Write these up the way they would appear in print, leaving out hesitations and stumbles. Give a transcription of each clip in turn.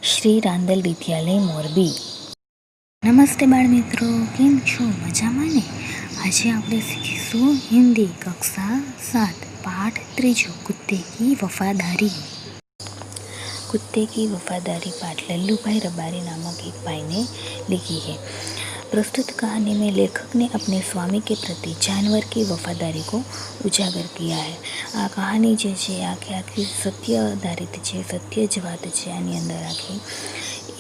શ્રી રાંદલ વિદ્યાલય મોરબી। નમસ્તે બાળ મિત્રો, કેમ છો? મજામાં ને? આજે આપણે શીખીશું હિન્દી કક્ષા 7 पाठ 3 कुत्ते की वफादारी। कुत्ते की वफादारी पाठ लल्लू भाई रबारी नामक एक भाई ने लिखी है। प्रस्तुत कहानी में लेखक ने अपने स्वामी के प्रति जानवर की वफादारी को उजागर किया है। आ कहानी जे છે આખી સત્ય આધારિત છે, સત્ય જ વાત છે। આની અંદર આખી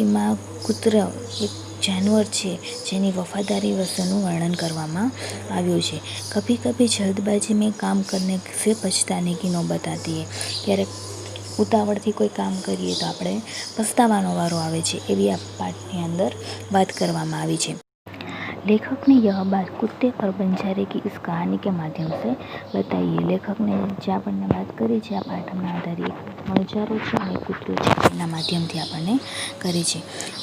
એમાં કૂતરો એક जानवर છે જેની वफादारी વિશેનું વર્ણન કરવામાં આવ્યું છે। कभी कभी जल्दबाजी में काम करने से पछताने की नौबत आती है। क्यारेक उतावळથી કોઈ કામ કરીએ તો આપણે પસ્તાવાનો વારો આવે છે, એવી આ પાઠની અંદર વાત કરવામાં આવી છે। लेखक ने यह बात कुत्ते और बंजारे की इस कहानी के माध्यम से बताई है। लेखक ने जे आपने बात करी है आ पाठना आधारे वणजारो है और कुतरो है माध्यमथी आपने करी है।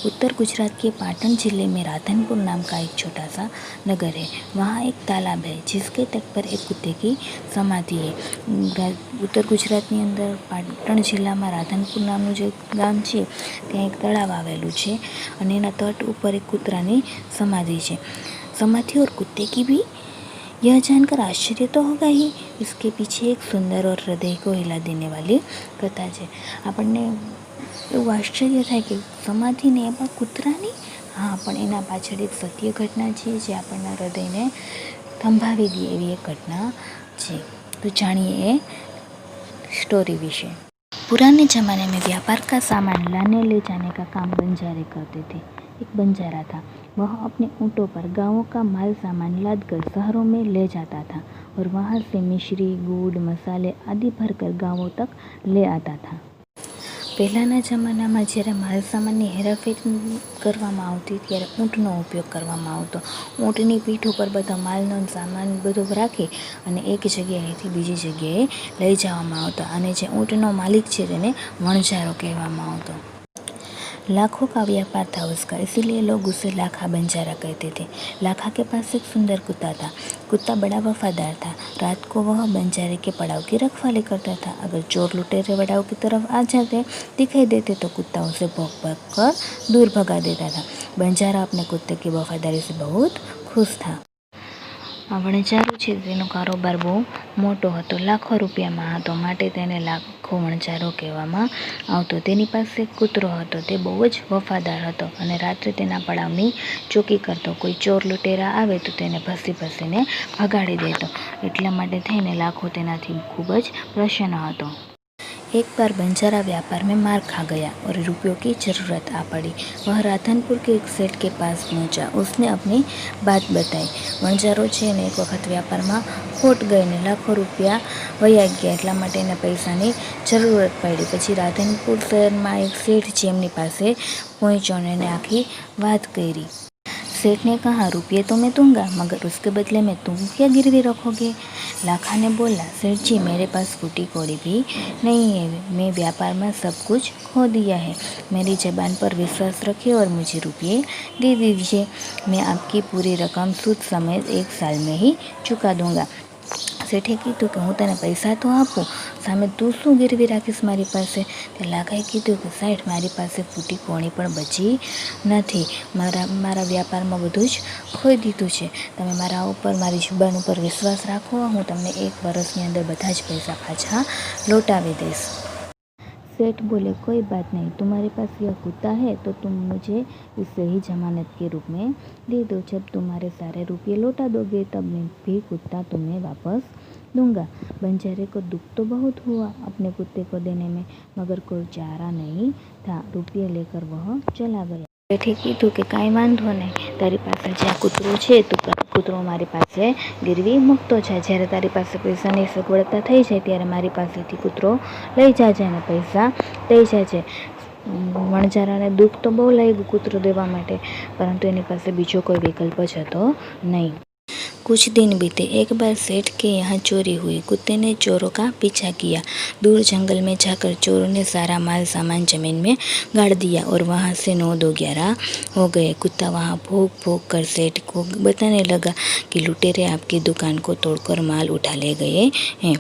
उत्तर गुजरात के पाटन जिले में राधनपुर नाम का एक छोटा सा नगर है। वहाँ एक तालाब है जिसके तट पर एक कुत्ते की समाधि है। उत्तर गुजरात ની અંદર પાટણ જિલ્લામાં રાધનપુર નામનું જે ગામ છે ત્યાં એક તળાવ આવેલું છે અને એના તટ ઉપર એક કૂતરાની સમાધિ છે। समाधि और कुत्ते की भी यह जानकर आश्चर्य तो होगा ही, इसके पीछे एक सुंदर और हृदय को हिला देने वाली कथा है। આપણને એવું આશ્ચર્ય થાય કે સમાધિને એમાં કૂતરાની, હા, પણ એના પાછળ એક સત્ય ઘટના છે જે આપણના હૃદયને થંભાવી દે એવી એક ઘટના છે। તો જાણીએ એ स्टोरी विषय। पुराने ज़माने में व्यापार का सामान लाने ले जाने का काम बंजारे करते थे। एक बंजारा था, वह अपने ऊँटों पर गांवों का माल सामान लाद कर शहरों में ले जाता था और वहाँ से मिश्री, गुड़, मसाले आदि भरकर गांवों तक ले आता था। પહેલાંના જમાનામાં જ્યારે માલ સામાનની હેરાફેર કરવામાં આવતી ત્યારે ઊંટનો ઉપયોગ કરવામાં આવતો। ઊંટની પીઠ ઉપર બધા માલનો સામાન બધો રાખી અને એક જગ્યાએથી બીજી જગ્યાએ લઈ જવામાં આવતો અને જે ઊંટનો માલિક છે તેને વણજારો કહેવામાં આવતો। लाखों का व्यापार था उसका, इसीलिए लोग उसे लाखा बंजारा कहते थे। लाखा के पास एक सुंदर कुत्ता था। कुत्ता बड़ा वफादार था। रात को वह बंजारे के पड़ाव की रखवाली करता था। अगर चोर लुटेरे पड़ाव की तरफ आ जाते दिखाई देते तो कुत्ता उसे भौंक भौंक कर दूर भगा देता था। बंजारा अपने कुत्ते की वफादारी से बहुत खुश था। આ વણજારો છે તેનો કારોબાર બહુ મોટો હતો, લાખો રૂપિયામાં હતો, માટે તેને લાખો વણજારો કહેવામાં આવતો। તેની પાસે એક કૂતરો હતો, તે બહુ જ વફાદાર હતો અને રાત્રે તેના પડાવની ચોકી કરતો। કોઈ ચોર લુટેરા આવે તો તેને ભસીને ભગાડી દેતો, એટલા માટે થઈને લાખો તેનાથી ખૂબ જ પ્રસન્ન હતો। एक बार बंजारा व्यापार में मार खा गया और रुपयों की ज़रूरत आ पड़ी। वह राधनपुर के एक सेठ के पास पहुंचा। उसने अपनी बात बताई। वणजारो છે ને એક વખત વ્યાપારમાં ખોટ ગઈ ને લાખો રૂપિયા વયા ગયા, એટલા માટે એને પૈસાની જરૂરત પડી। પછી રાધનપુર શહેરમાં એક શેઠ છે એમની પાસે પહોંચ્યો અને એને આખી વાત કરી। सेठ ने कहा, रुपये तो मैं दूंगा, मगर उसके बदले में तुम क्या गिरवी रखोगे? लाखा ने बोला, सेठ जी मेरे पास फूटी कौड़ी भी नहीं है, मैं व्यापार में सब कुछ खो दिया है। मेरी ज़बान पर विश्वास रखिए और मुझे रुपये दे दीजिए। मैं आपकी पूरी रकम सूद समेत 1 साल में ही चुका दूंगा। सेठे कीधुं कि हूँ तने पैसा तो आपू, सामे तू शू गिरवी राखीश मारी पासे? ते लाखाए कीधुं कि साहेब मारी पासे फूटी कोणी पण बची नथी, मारा व्यापारमां बधुं ज खोई दीधुं छे। तमे मारा उपर, मारी जुबान उपर विश्वास राखो, हूँ तमने 1 वर्षनी अंदर बधा ज पैसा पाछा लौटावी दईश। सेठ बोले, कोई बात नहीं, तुम्हारे पास यह कुत्ता है तो तुम मुझे इसे ही जमानत के रूप में दे दो। जब तुम्हारे सारे रुपये लौटा दोगे तब मैं भी कुत्ता तुम्हें वापस दूंगा। बंजारे को दुख तो बहुत हुआ अपने कुत्ते को देने में, मगर कोई चारा नहीं था। रुपये लेकर वह चला गया। सेठे कीधुं कि कांई वांधो नहीं, तारी पासे ज्यां कूतरो छे तो कूतरो मारी पासे गिरवी मूकतो जाय। ज्यारे तारी पासे पैसानी सगवड़ता थई जाय त्यारे मारी पासेथी कूतरो लई जाजे अने पैसा दई जाजे। वणजाराने दुख तो बहु लाग्युं कूतरो देवा माटे, परंतु एनी पासे बीजो कोई विकल्प ज हतो नहीं। कुछ दिन बीते। एक बार सेठ के यहाँ चोरी हुई। कुत्ते ने चोरों का पीछा किया। दूर जंगल में जाकर चोरों ने सारा माल सामान जमीन में गाड़ दिया और वहाँ से 9-11 हो गए। कुत्ता वहाँ भौंक कर सेठ को बताने लगा कि लुटेरे आपकी दुकान को तोड़कर माल उठा ले गए हैं।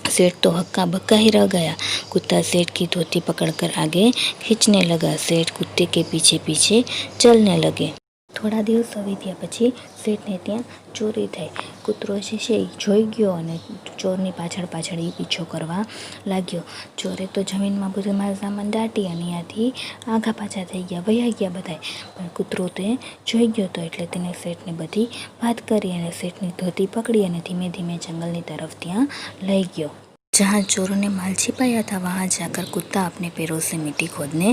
सेठ तो हक्का बक्का ही रह गया। कुत्ता सेठ की धोती पकड़कर आगे खींचने लगा। सेठ कुत्ते के पीछे पीछे चलने लगे। થોડા દિવસો વીત્યા પછી શેઠને ત્યાં ચોરી થઈ। કૂતરો છે એ જોઈ ગયો અને ચોરની પાછળ પાછળ એ પીછો કરવા લાગ્યો। ચોરે તો જમીનમાં બધું માલ સામાન દાટી અને ત્યાંથી આઘા પાછા થઈ ગયા, વયા ગયા બધાય, પણ કૂતરો તે જોઈ ગયો તો એટલે તેને શેઠને બધી વાત કરી અને શેઠની ધોતી પકડી અને ધીમે ધીમે જંગલની તરફ ત્યાં લઈ ગયો। जहाँ चोरों ने माल छिपाया था वहाँ जाकर कुत्ता अपने पैरों से मिट्टी खोदने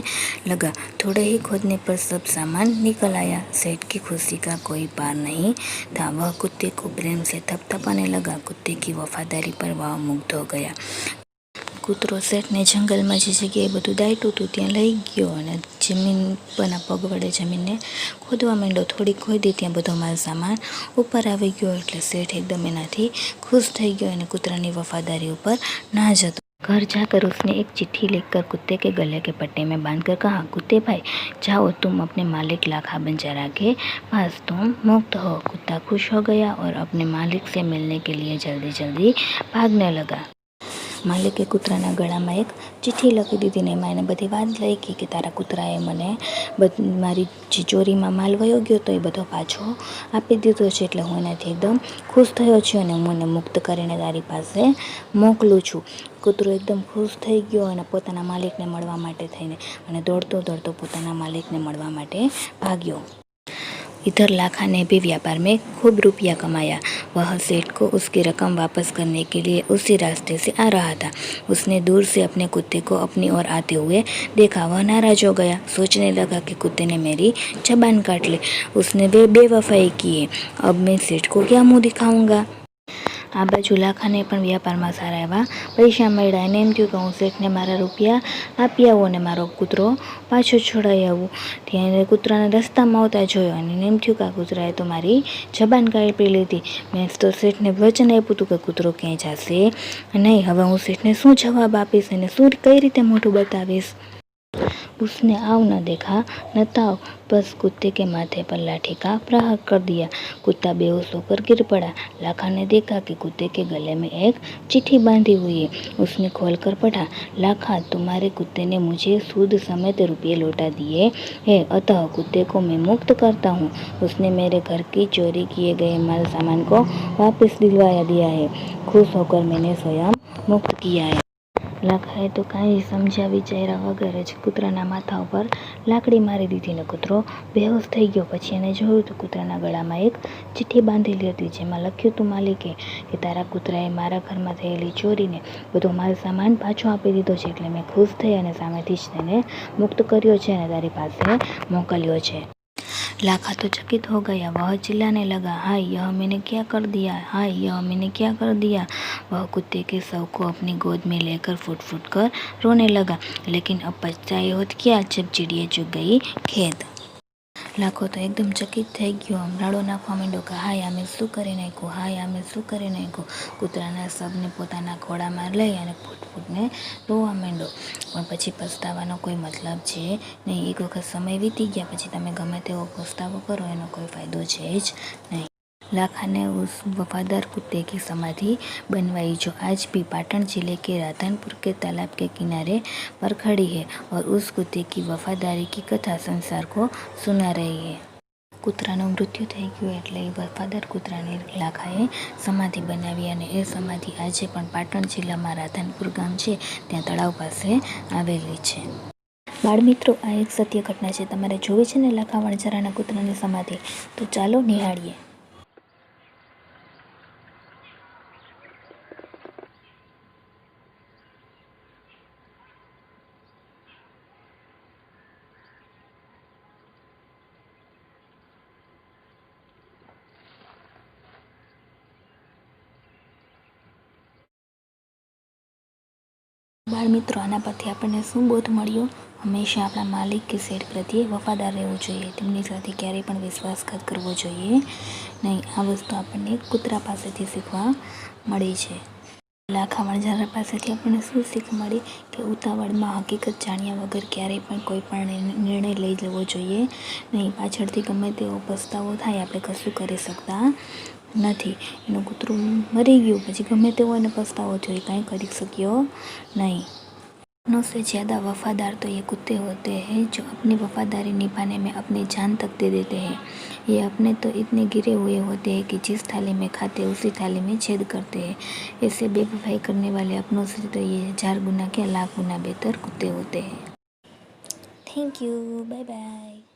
लगा। थोड़े ही खोदने पर सब सामान निकल आया। सेठ की खुशी का कोई पार नहीं था। वह कुत्ते को प्रेम से थपथपाने लगा। कुत्ते की वफादारी पर वह मुग्ध हो गया। કૂતરો શેઠને જંગલમાં જે જગ્યાએ બધું દાટ્યું હતું ત્યાં લઈ ગયો અને જમીન પરના પગ વડે જમીનને ખોદવા માંડ્યો। થોડી ખોદી ત્યાં બધો માલ સામાન ઉપર આવી ગયો એટલે શેઠ એકદમ એનાથી खुश થઈ ગયો અને કૂતરાની વફાદારી ઉપર નાજ હતો। घर जाकर उसने एक चिट्ठी लिखकर कुत्ते के गले के पट्टे में बांधकर कहा, कुत्ते भाई जाओ, तुम अपने मालिक लाखा बंजारा के पास, तुम मुक्त हो। कुत्ता खुश हो गया और अपने मालिक से मिलने के लिए जल्दी जल्दी भागने लगा। માલિકે કૂતરાના ગળામાં એક ચિઠ્ઠી લખી દીધી ને એમાં એને બધી વાત લખી કે તારા કૂતરાએ મને મારી જે ચોરીમાં માલ વયો ગયો તો એ બધો પાછો આપી દીધો છે, એટલે હું એનાથી એકદમ ખુશ થયો છું અને હું એને મુક્ત કરીને તારી પાસે મોકલું છું। કૂતરો એકદમ ખુશ થઈ ગયો અને પોતાના માલિકને મળવા માટે થઈને અને દોડતો દોડતો પોતાના માલિકને મળવા માટે ભાગ્યો। इधर लाखा ने भी व्यापार में खूब रुपया कमाया। वह सेठ को उसकी रकम वापस करने के लिए उसी रास्ते से आ रहा था। उसने दूर से अपने कुत्ते को अपनी ओर आते हुए देखा। वह नाराज हो गया, सोचने लगा कि कुत्ते ने मेरी जबान काट ली, उसने बेवफाई की है, अब मैं सेठ को क्या मुँह दिखाऊंगा। आ बाजू लाखाने पण व्यापाરમાં સારા એવા પૈસા મળ્યા અને એમ થયું કે હું શેઠને મારા રૂપિયા આપી આવું અને મારો કૂતરો પાછો છોડાઈ આવું। ત્યાં કૂતરાને રસ્તામાં આવતા જોયો અને એમ થયું કે આ કૂતરાએ તો મારી જબાન કાપી લીધી। મેં તો શેઠને વચન આપ્યું હતું કે કૂતરો ક્યાંય જશે નહીં। હવે હું શેઠને શું જવાબ આપીશ અને શું કઈ રીતે મોઢું બતાવીશ। उसने आव न देखा न ताव, बस कुत्ते के माथे पर लाठी का प्रहार कर दिया। कुत्ता बेहोश होकर गिर पड़ा। लाखा ने देखा कि कुत्ते के गले में एक चिट्ठी बांधी हुई है। उसने खोलकर पढ़ा, लाखा तुम्हारे कुत्ते ने मुझे सूद समेत रुपये लौटा दिए हैं, अतः कुत्ते को मैं मुक्त करता हूँ। उसने मेरे घर की चोरी किए गए माल सामान को वापस दिलवाया दिया है। खुश होकर मैंने स्वयं मुक्त किया है। લાખાએ તો કાંઈ સમજ્યા વિચાર્યા વગર જ કૂતરાના માથા ઉપર લાકડી મારી દીધી ને કૂતરો બેહોશ થઈ ગયો। પછી એને જોયું તો કૂતરાના ગળામાં એક ચિઠ્ઠી બાંધેલી હતી જેમાં લખ્યું હતું માલિકે કે તારા કૂતરાએ મારા ઘરમાં થયેલી ચોરીને બધો માલ સામાન પાછો આપી દીધો છે, એટલે મેં ખુશ થઈ અને સામેથી જ તેને મુક્ત કર્યો છે અને તારી પાસે મોકલ્યો છે। लाखा तो चकित हो गया। वह चिल्लाने लगा, हाय यह मैंने क्या कर दिया, हाय यह मैंने क्या कर दिया। वह कुत्ते के शव को अपनी गोद में लेकर फूट फूट कर रोने लगा, लेकिन अब पछताए होत क्या जब चिड़िया चुग गई खेत। લાખો તો એકદમ ચકિત થઈ ગયો, રાડો નાખવા માંડ્યો કે હાય આમે શું કરી નાખ્યું, હાય આમે શું કરી નાખ્યું। કૂતરાના શબને પોતાના ખોળામાં લઈ અને ફૂટફૂટને રોવા માંડ્યો, પણ પછી પસ્તાવાનો કોઈ મતલબ છે નહીં। એક વખત સમય વીતી ગયા પછી તમે ગમે તેવો પસ્તાવો કરો એનો કોઈ ફાયદો છે જ નહીં। लाखा ने उस वफादार कुत्ते की समाधि बनवाई जो आज भी पाटन जिले के राधनपुर के तालाब के किनारे पर खड़ी है और उस कुत्ते की वफादारी की कथा संसार को सुना रही है। કૂતરાનું મૃત્યુ થઈ ગયું એટલે એ વફાદાર કૂતરાની લાખાએ સમાધિ બનાવી અને એ સમાધિ આજે પણ પાટણ જિલ્લામાં રાધનપુર ગામ છે ત્યાં તળાવ પાસે આવેલી છે। બાળ મિત્રો, આ એક સત્ય ઘટના છે, તમારે જોવી છે ને લાખા વણઝારાના કૂતરાની સમાધિ, તો ચાલો નિહાળીએ। બાળ મિત્રો, આના પરથી આપણને શું બોધ મળ્યો? હંમેશા આપણા માલિક કે શેઠ પ્રત્યે વફાદાર રહેવું જોઈએ, તેમની સાથે ક્યારેય પણ વિશ્વાસઘાત કરવો જોઈએ નહીં। આ વસ્તુ આપણને કૂતરા પાસેથી શીખવા મળી છે। લાખા વણઝારા પાસેથી આપણને શું શીખ મળી કે ઉતાવળમાં હકીકત જાણ્યા વગર ક્યારેય પણ કોઈ પણ નિર્ણય લઈ લેવો જોઈએ નહીં। પાછળથી ગમે તેવો પસ્તાવો થાય, આપણે કશું કરી શકતા નથી. એનું કૂતરું મરી ગયું, પછી ગમે તેવો એને પસ્તાવો થયો, એ કાંઈ કરી શક્યો नहीं। अपनों से ज़्यादा वफ़ादार तो ये कुत्ते होते हैं जो अपनी वफ़ादारी निभाने में अपनी जान तक दे देते हैं। ये अपने तो इतने गिरे हुए होते हैं कि जिस थाली में खाते उसी थाली में छेद करते हैं। ऐसे बेवफाई करने वाले अपनों से तो ये 1000 गुना क्या लाख गुना बेहतर कुत्ते होते हैं। Thank you, bye bye.